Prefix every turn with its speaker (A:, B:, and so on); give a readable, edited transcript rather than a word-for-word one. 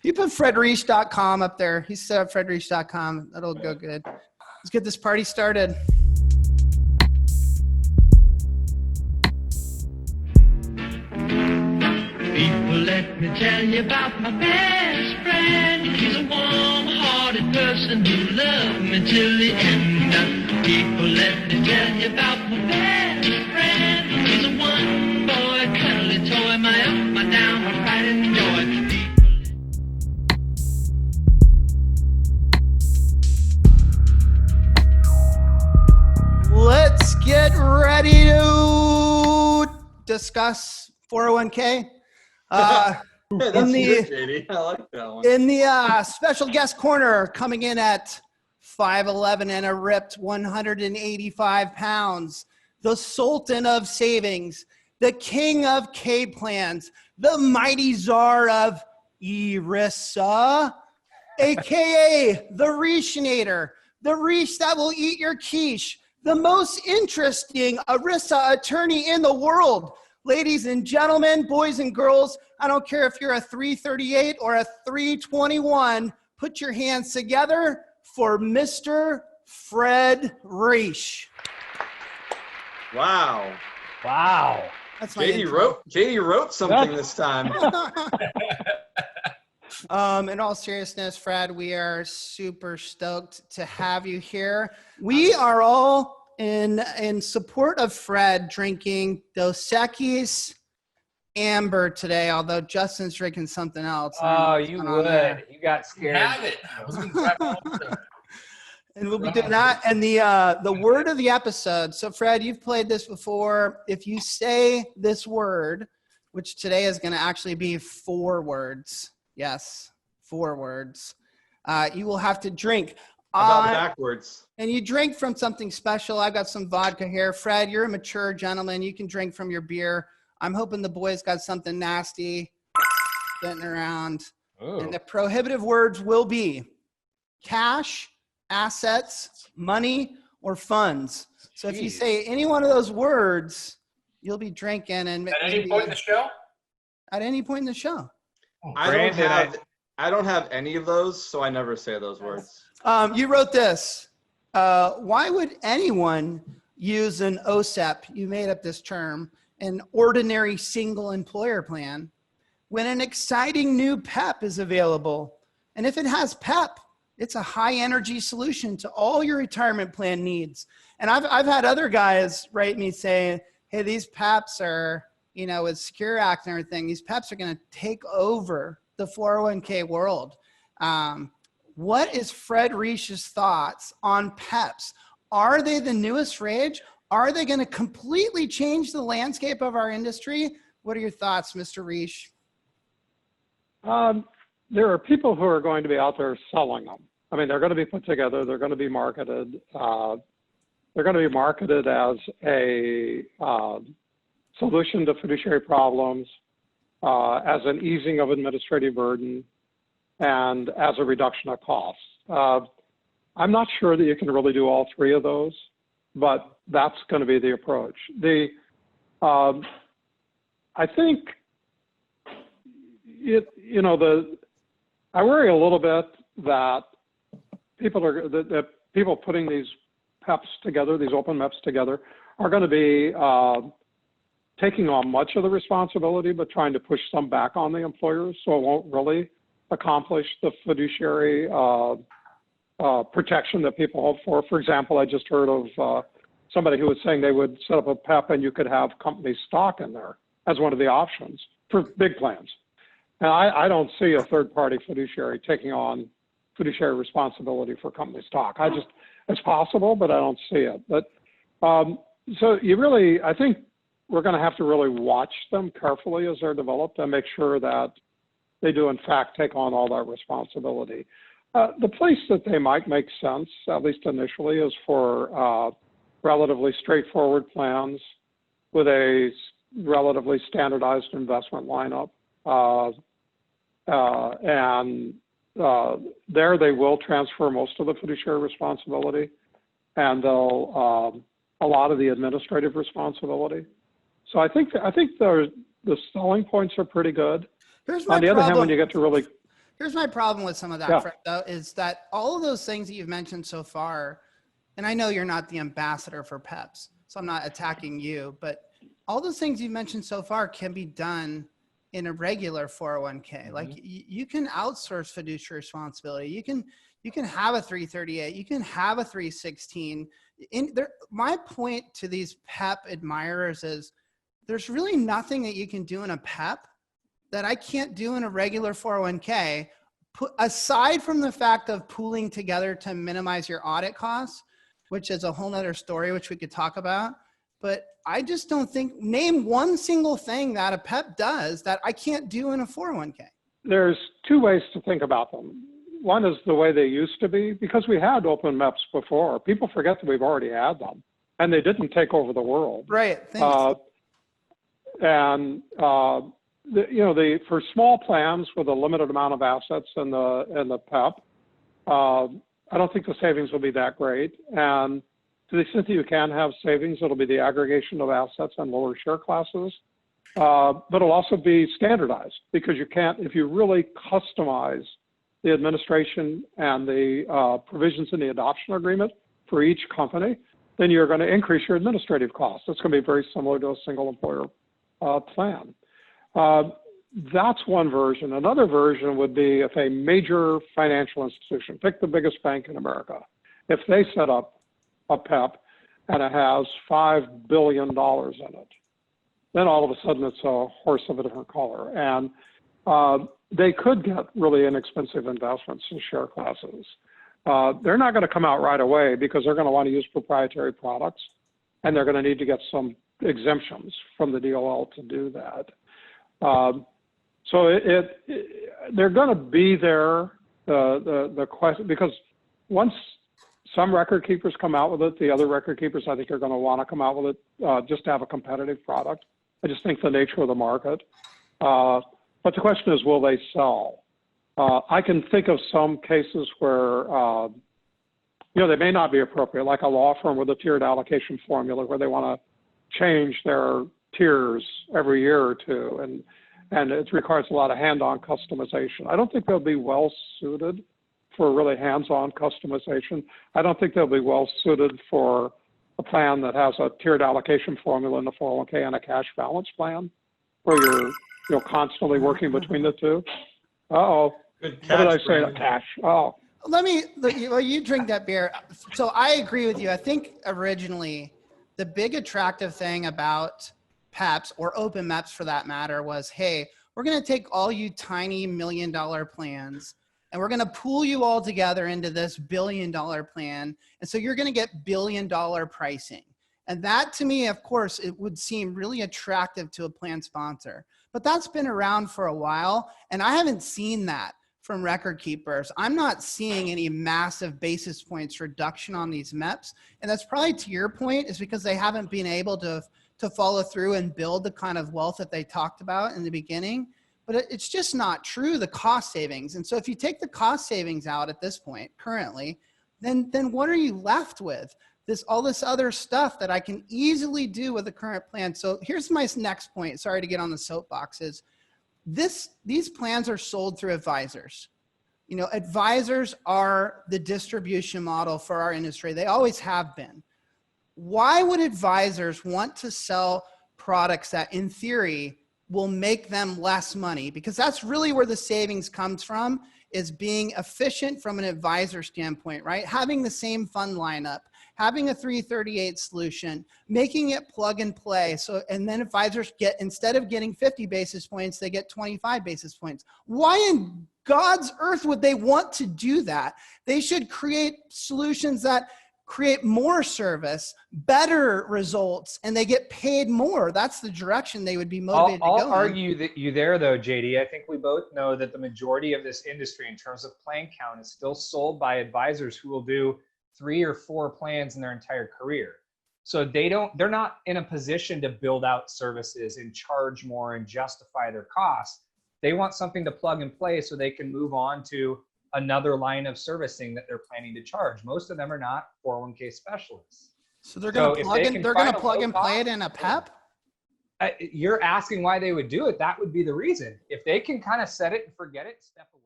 A: You put fredreish.com up there. He set up fredreish.com. That'll go good. Let's get this party started.
B: People, let me tell you about my best friend. He's a warm-hearted person who loved me till the end. People, let me tell you about my best friend. He's a one-boy, cuddly toy, my up, my down, my pride and joy.
A: Let's get ready to discuss 401k.
C: That's good, JD. I like that one.
A: In the special guest corner, coming in at 5'11" and a ripped 185 pounds, the Sultan of savings, the king of K plans, the mighty czar of ERISA, aka the Reishinator, the Reish that will eat your quiche, the most interesting ERISA attorney in the world. Ladies and gentlemen, boys and girls, I don't care if you're a 338 or a 321, put your hands together for Mr. Fred Reish.
C: Wow.
A: That's my
C: JD wrote something this time.
A: In all seriousness, Fred, we are super stoked to have you here. We are all in support of Fred drinking Dos Equis Amber today, although Justin's drinking something else.
D: Oh, you would. You got scared.
E: Have it. I was gonna grab all of them.
A: And we'll be doing that. And the word of the episode. So, Fred, you've played this before. If you say this word, which today is going to actually be 4 words. Yes, 4 words. You will have to drink.
C: About backwards.
A: And you drink from something special. I've got some vodka here. Fred, you're a mature gentleman. You can drink from your beer. I'm hoping the boys got something nasty sitting around.
D: Ooh.
A: And the prohibitive words will be cash, assets, money, or funds. So if you say any one of those words, you'll be drinking. And
E: At any point in the show?
A: At any point in the show.
C: I don't have any of those, so I never say those words.
A: You wrote this. Why would anyone use an OSEP? You made up this term, an ordinary single employer plan, when an exciting new PEP is available. And if it has PEP, it's a high energy solution to all your retirement plan needs. And I've had other guys write me saying, hey, these PEPs are, with Secure Act and everything, these PEPs are going to take over the 401k world. What is Fred Reich's thoughts on PEPs? Are they the newest rage? Are they going to completely change the landscape of our industry? What are your thoughts, Mr. Reish?
F: There are people who are going to be out there selling them. I mean, they're going to be put together. They're going to be marketed. They're going to be marketed as a solution to fiduciary problems, as an easing of administrative burden, and as a reduction of costs. I'm not sure that you can really do all 3 of those, but that's going to be the approach. I think I worry a little bit that people putting these PEPs together, these open MEPs together, are going to be taking on much of the responsibility, but trying to push some back on the employers, so it won't really accomplish the fiduciary protection that people hope for. For example, I just heard of somebody who was saying they would set up a PEP and you could have company stock in there as one of the options for big plans. And I don't see a third-party fiduciary taking on fiduciary responsibility for company stock. It's possible, but I don't see it. But so I think we're going to have to really watch them carefully as they're developed and make sure that they do in fact take on all that responsibility. The place that they might make sense, at least initially, is for relatively straightforward plans with a relatively standardized investment lineup. There they will transfer most of the fiduciary responsibility, and they'll a lot of the administrative responsibility. So I think the selling points are pretty good.
A: Here's my
F: On the other hand,
A: problem.
F: when you get to really
A: Here's my problem with some of that,
F: Yeah.
A: Fred, though, is that all of those things that you've mentioned so far, and I know you're not the ambassador for PEPs, so I'm not attacking you, but all those things you've mentioned so far can be done in a regular 401k. Like you can outsource fiduciary responsibility. You can have a 338. You can have a 316. My point to these PEP admirers is there's really nothing that you can do in a PEP that I can't do in a regular 401k, aside from the fact of pooling together to minimize your audit costs, which is a whole nother story, which we could talk about. But I just don't think, name one single thing that a PEP does that I can't do in a 401k.
F: There's two ways to think about them. One is the way they used to be, because we had open MEPs before. People forget that we've already had them, and they didn't take over the world.
A: Right. Thanks.
F: For small plans with a limited amount of assets in the PEP, I don't think the savings will be that great. And to the extent that you can have savings, it'll be the aggregation of assets and lower share classes. But it'll also be standardized, because you can't, if you really customize the administration and the provisions in the adoption agreement for each company, then you're going to increase your administrative costs. It's going to be very similar to a single employer plan. That's one version. Another version would be if a major financial institution, pick the biggest bank in America, if they set up a PEP and it has $5 billion in it, then all of a sudden it's a horse of a different color. And they could get really inexpensive investments in share classes. They're not going to come out right away, because they're going to want to use proprietary products, and they're going to need to get some exemptions from the DOL to do that. So they're going to be there. The question, because once some record keepers come out with it, the other record keepers, I think, are going to want to come out with it just to have a competitive product. I just think the nature of the market. But the question is, will they sell? I can think of some cases where, they may not be appropriate, like a law firm with a tiered allocation formula where they want to change their tiers every year or two, and it requires a lot of hand-on customization. I don't think they'll be well suited for really hands-on customization. I don't think they'll be well suited for a plan that has a tiered allocation formula in the 401k and a cash balance plan, where you're constantly working between the two. Uh-oh.
C: Good
F: What did I
C: catch,
F: say?
C: Brandon.
F: Cash. Oh.
A: You drink that beer. So I agree with you. I think originally the big attractive thing about PEPs, or open MEPs for that matter, was, hey, we're going to take all you tiny $1 million plans and we're going to pool you all together into this $1 billion plan. And so you're going to get $1 billion pricing. And that, to me, of course, it would seem really attractive to a plan sponsor. But that's been around for a while, and I haven't seen that from record keepers. I'm not seeing any massive basis points reduction on these MEPs. And that's probably, to your point, is because they haven't been able to follow through and build the kind of wealth that they talked about in the beginning. But it's just not true, the cost savings. And so if you take the cost savings out at this point currently, then what are you left with? All this other stuff that I can easily do with the current plan. So here's my next point. Sorry to get on the soapbox. Is these plans are sold through advisors. Advisors are the distribution model for our industry. They always have been. Why would advisors want to sell products that, in theory, will make them less money? Because that's really where the savings comes from, is being efficient from an advisor standpoint, right? Having the same fund lineup, having a 338 solution, making it plug and play. And then advisors get, instead of getting 50 basis points, they get 25 basis points. Why in God's earth would they want to do that? They should create solutions that create more service, better results, and they get paid more. That's the direction they would be motivated to go
D: I'll argue that you there, though, JD. I think we both know that the majority of this industry, in terms of plan count, is still sold by advisors who will do 3 or 4 plans in their entire career. So they're not in a position to build out services and charge more and justify their costs. They want something to plug and play so they can move on to another line of servicing that they're planning to charge. Most of them are not 401k specialists.
A: So they're going to plug and play it in a PEP?
D: You're asking why they would do it. That would be the reason. If they can kind of set it and forget it, step away.